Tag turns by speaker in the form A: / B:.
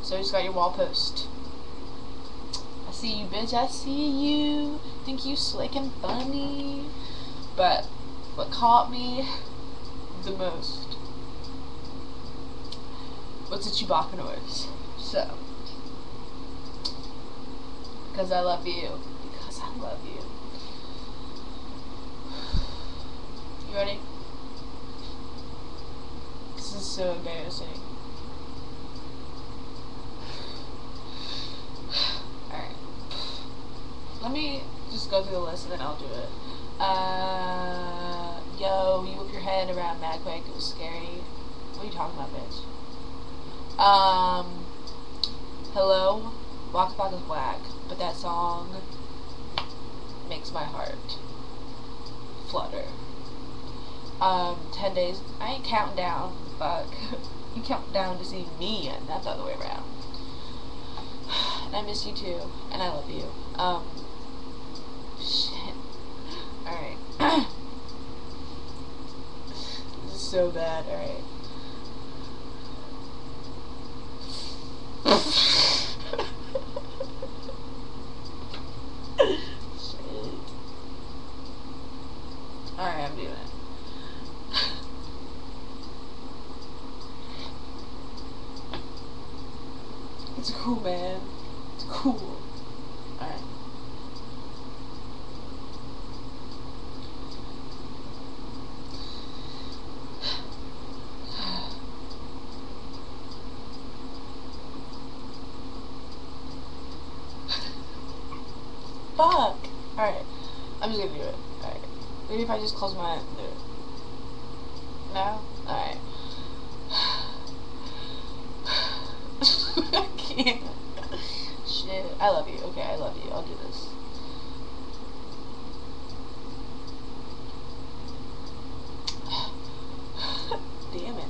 A: So you just got your wall post. I see you, bitch. I see you. Think you slick and funny. But what caught me the most was the Chewbacca noise. So, because I love you. Because I love you. You ready? This is so embarrassing. Alright. Let me just go through the list and then I'll do it. Yo, you whip your head around mad quick. It was scary. What are you talking about, bitch? Hello? Waka Flocka's whack, but that song makes my heart flutter. 10 days. I ain't counting down. Fuck. You count down to see me, and not the other way around. And I miss you too, and I love you. Shit. Alright. This is so bad, alright. Shit. Alright, I'm doing it. It's cool, man. It's cool. Alright. Fuck! Alright. I'm just gonna do it. Alright. Maybe if I just close my eyes and do it. No? Alright. I can't. Shit. I love you. Okay, I love you. I'll do this. Damn it.